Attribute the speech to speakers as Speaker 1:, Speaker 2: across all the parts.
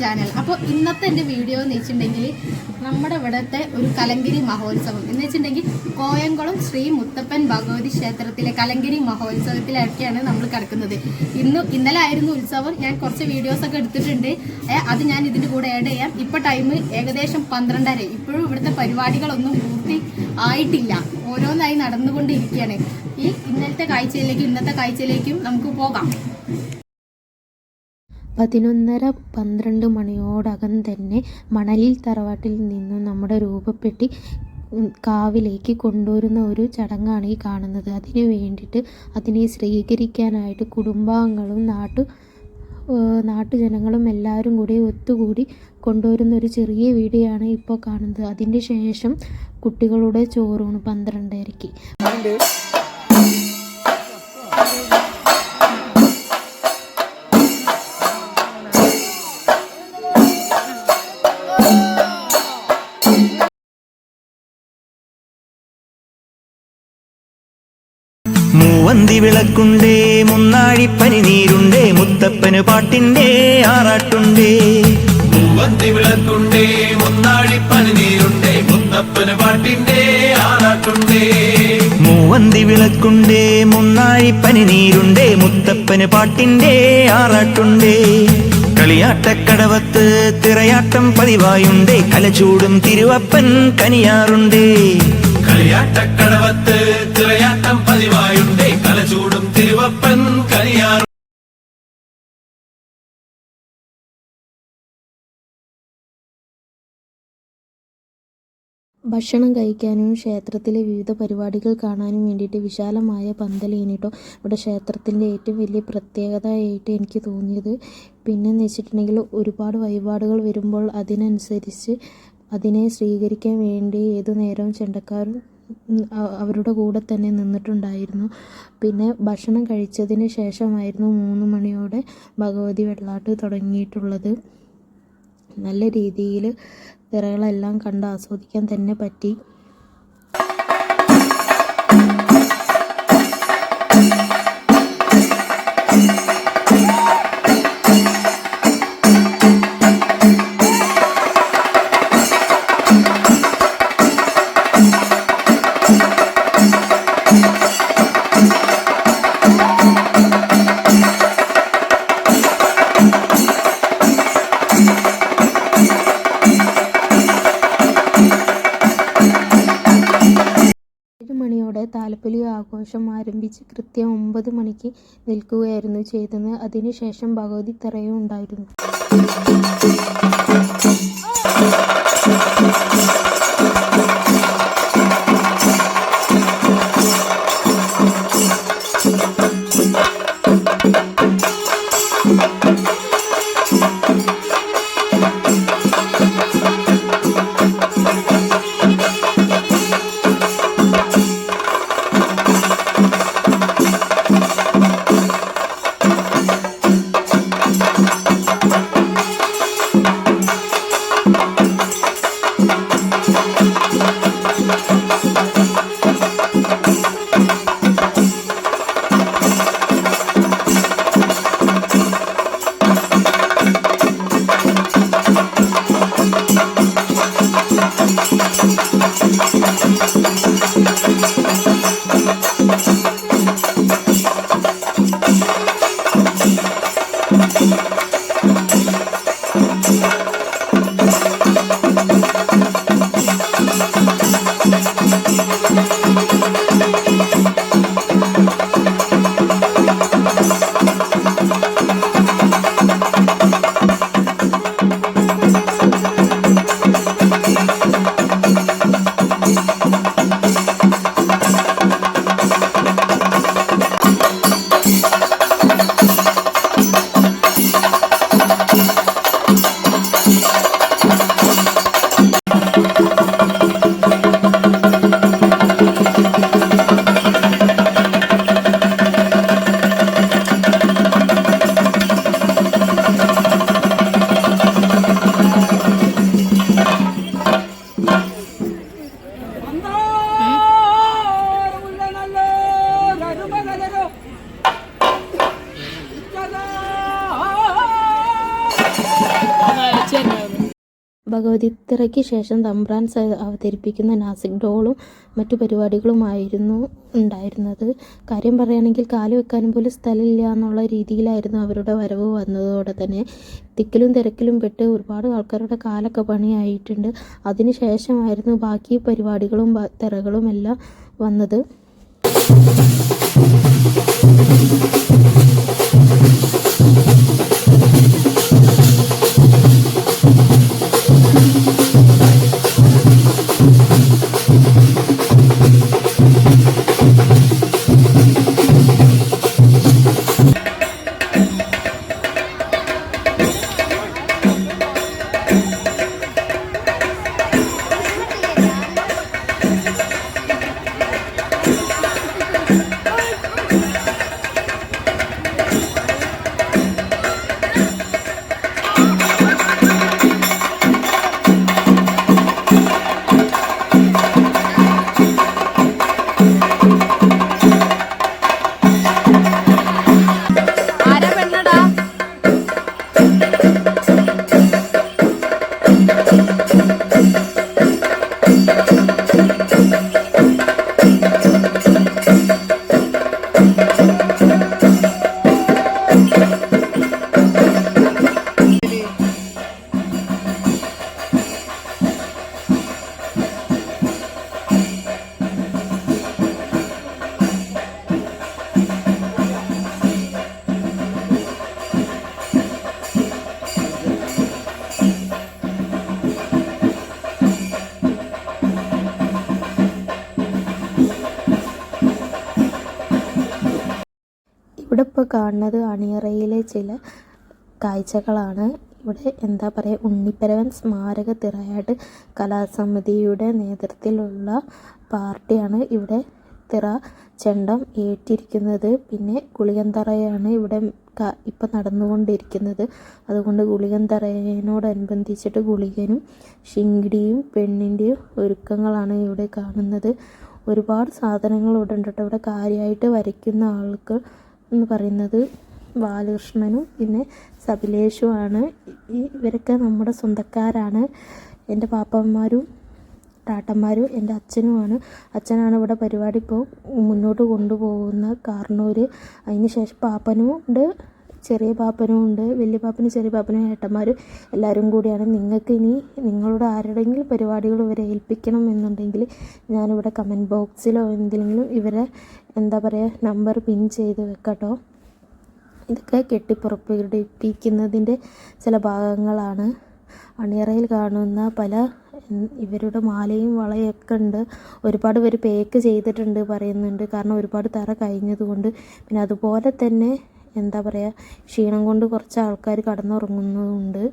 Speaker 1: Channel. അപ്പോൾ ഇന്നത്തെ എൻ്റെ വീഡിയോ എന്ന് വെച്ചിട്ടുണ്ടെങ്കിൽ നമ്മുടെ ഇവിടുത്തെ ഒരു കലങ്കരി മഹോത്സവം എന്ന് വെച്ചിട്ടുണ്ടെങ്കിൽ കോയംകുളം ശ്രീ മുത്തപ്പൻ ഭഗവതി ക്ഷേത്രത്തിലെ കലങ്കരി മഹോത്സവത്തിലൊക്കെയാണ് നമ്മൾ കിടക്കുന്നത്. ഇന്നലെ ആയിരുന്നു ഉത്സവം. ഞാൻ കുറച്ച് വീഡിയോസൊക്കെ എടുത്തിട്ടുണ്ട്. അത് ഞാൻ ഇതിൻ്റെ കൂടെ ആഡ് ചെയ്യാം. ഇപ്പോൾ ടൈം ഏകദേശം 12:30. ഇപ്പോഴും ഇവിടുത്തെ പരിപാടികളൊന്നും പൂർത്തി ആയിട്ടില്ല, ഓരോന്നായി നടന്നുകൊണ്ടിരിക്കുകയാണ്. ഇന്നത്തെ കാഴ്ചയിലേക്കും നമുക്ക് പോകാം.
Speaker 2: 11:30-12 മണിയോടകം തന്നെ മണലിൽ തറവാട്ടിൽ നിന്നും നമ്മുടെ രൂപപ്പെട്ടി കാവിലേക്ക് കൊണ്ടുവരുന്ന ഒരു ചടങ്ങാണ് ഈ കാണുന്നത്. അതിനു വേണ്ടിയിട്ട് അതിനെ സ്വീകരിക്കാനായിട്ട് കുടുംബാംഗങ്ങളും നാട്ടുജനങ്ങളും എല്ലാവരും കൂടി ഒത്തുകൂടി കൊണ്ടുവരുന്ന ഒരു ചെറിയ വീഡിയോ ആണ് ഇപ്പോൾ കാണുന്നത്. അതിൻ്റെ ശേഷം കുട്ടികളുടെ ചോറൂണ് 12:30-ക്ക്.
Speaker 3: മൂവന്തി വിളക്കുണ്ടേ, മുന്നാഴിപ്പനി നീരുണ്ടേ, മുത്തപ്പന് പാട്ടിൻ്റെ ആറാട്ടുണ്ടേ.
Speaker 4: മൂവന്തി വിളക്കുണ്ടേ, മുന്നാഴിപ്പനി നീരുണ്ടേ, മുത്തപ്പന് പാട്ടിൻ്റെ ആറാട്ടുണ്ടേ.
Speaker 3: മൂവന്തി വിളക്കുണ്ടേ, മുന്നാഴിപ്പനി നീരുണ്ടേ, മുത്തപ്പന് പാട്ടിൻ്റെ ആറാട്ടുണ്ടേ. കളിയാട്ടക്കടവത്ത് തിറയാട്ടം പതിവായുണ്ടേ, കലചൂടും തിരുവപ്പൻ കനിയാറുണ്ടേ.
Speaker 4: കളിയാട്ടക്കടവത്ത് തിറയാട്ടം പതിവായുണ്ടേ, കലചൂടും തിരുവപ്പൻ കനിയാറും.
Speaker 2: ഭക്ഷണം കഴിക്കാനും ക്ഷേത്രത്തിലെ വിവിധ പരിപാടികൾ കാണാനും വേണ്ടിയിട്ട് വിശാലമായ പന്തലേനിട്ടോ ഇവിടെ ക്ഷേത്രത്തിൻ്റെ ഏറ്റവും വലിയ പ്രത്യേകതയായിട്ട് എനിക്ക് തോന്നിയത്. പിന്നെന്ന് വെച്ചിട്ടുണ്ടെങ്കിൽ ഒരുപാട് വഴിപാടുകൾ വരുമ്പോൾ അതിനനുസരിച്ച് അതിനെ സ്വീകരിക്കാൻ വേണ്ടി ഏതു നേരവും ചെണ്ടക്കാരും അവരുടെ കൂടെ തന്നെ നിന്നിട്ടുണ്ടായിരുന്നു. പിന്നെ ഭക്ഷണം കഴിച്ചതിന് ശേഷമായിരുന്നു 3 മണിയോടെ ഭഗവതി വെള്ളാട്ട് തുടങ്ങിയിട്ടുള്ളത്. നല്ല രീതിയിൽ തിറകളെല്ലാം കണ്ട് ആസ്വദിക്കാൻ തന്നെ പറ്റി. മണിയോടെ താലപ്പൊലി ആഘോഷം ആരംഭിച്ച് കൃത്യം 9 മണിക്ക് നിൽക്കുകയായിരുന്നു ചെയ്തത്. അതിനുശേഷം ഭഗവതി തിറയും ഉണ്ടായിരുന്നു. ഭഗവതിത്തിറയ്ക്ക് ശേഷം തമ്പ്രാൻ അവതരിപ്പിക്കുന്ന നാസിക് ഡോളും മറ്റു പരിപാടികളുമായിരുന്നു ഉണ്ടായിരുന്നത്. കാര്യം പറയുകയാണെങ്കിൽ കാല് വെക്കാനും പോലും സ്ഥലമില്ല എന്നുള്ള രീതിയിലായിരുന്നു അവരുടെ വരവ് വന്നതോടെ തന്നെ തിക്കിലും തിരക്കിലും പെട്ട് ഒരുപാട് ആൾക്കാരുടെ കാലൊക്കെ പണിയായിട്ടുണ്ട്. അതിന് ശേഷമായിരുന്നു ബാക്കി പരിപാടികളും തിറകളും എല്ലാം വന്നത്. ഇവിടെ ഇപ്പോൾ കാണുന്നത് അണിയറയിലെ ചില കാഴ്ചകളാണ്. ഇവിടെ എന്താ പറയുക, ഉണ്ണിപ്പരവൻ സ്മാരക തിറയാട്ട് കലാസമിതിയുടെ നേതൃത്വത്തിലുള്ള പാർട്ടിയാണ് ഇവിടെ തിറ ചെണ്ടം ഏറ്റിരിക്കുന്നത്. പിന്നെ ഗുളികന്തറയാണ് ഇവിടെ ഇപ്പം നടന്നുകൊണ്ടിരിക്കുന്നത്. അതുകൊണ്ട് ഗുളികന്തറയോടനുബന്ധിച്ചിട്ട് ഗുളികനും ശിങ്കിടിയും പെണ്ണിൻ്റെയും ഒരുക്കങ്ങളാണ് ഇവിടെ കാണുന്നത്. ഒരുപാട് സാധനങ്ങൾ ഇവിടെ ഉണ്ട് കേട്ടോ. ഇവിടെ കാര്യമായിട്ട് വരയ്ക്കുന്ന ആൾക്ക് എന്ന് പറയുന്നത് ബാലകൃഷ്ണനും പിന്നെ സബിലേഷുമാണ്. ഇവരൊക്കെ നമ്മുടെ സ്വന്തക്കാരാണ്. എൻ്റെ പാപ്പന്മാരും ടാട്ടന്മാരും എൻ്റെ അച്ഛനുമാണ്. അച്ഛനാണ് ഇവിടെ പരിപാടി ഇപ്പോൾ മുന്നോട്ട് കൊണ്ടുപോകുന്ന കാർണൂർ. അതിന് ശേഷം പാപ്പനും ഉണ്ട്, ചെറിയ പാപ്പനും ഉണ്ട്, വലിയ പാപ്പനും ചെറിയ പാപ്പനും ഏട്ടന്മാരും എല്ലാവരും കൂടിയാണ്. നിങ്ങൾക്ക് ഇനി നിങ്ങളുടെ ആരുടെയെങ്കിലും പരിപാടികൾ ഇവരെ ഏൽപ്പിക്കണം എന്നുണ്ടെങ്കിൽ ഞാനിവിടെ കമൻറ്റ് ബോക്സിലോ എന്തെങ്കിലും ഇവരെ എന്താ പറയുക നമ്പർ പിൻ ചെയ്ത് വെക്കട്ടോ. ഇതൊക്കെ കെട്ടിപ്പുറപ്പെടുപ്പിക്കുന്നതിൻ്റെ ചില ഭാഗങ്ങളാണ്. അണിയറയിൽ കാണുന്ന പല ഇവരുടെ മാലയും വളയൊക്കെ ഉണ്ട്. ഒരുപാട് പേര് പേക്ക് ചെയ്തിട്ടുണ്ട് പറയുന്നുണ്ട്. കാരണം ഒരുപാട് തറ കഴിഞ്ഞതുകൊണ്ട്. പിന്നെ അതുപോലെ തന്നെ എന്താ പറയുക, ക്ഷീണം കൊണ്ട് കുറച്ച് ആൾക്കാർ കടന്നുറങ്ങുന്നതുണ്ട്.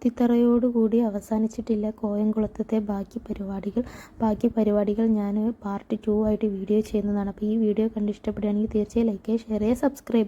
Speaker 2: കൊട്ടിത്തറയോടുകൂടി അവസാനിച്ചിട്ടില്ല കോയംകുളത്തെ ബാക്കി പരിപാടികൾ ഞാൻ പാർട്ട് 2 ആയിട്ട് വീഡിയോ ചെയ്യുന്നതാണ്. അപ്പോൾ ഈ വീഡിയോ കണ്ട് ഇഷ്ടപ്പെടുകയാണെങ്കിൽ തീർച്ചയായും ലൈക്ക് ചെയ്യുക, ഷെയർ ചെയ്യുക, സബ്സ്ക്രൈബ്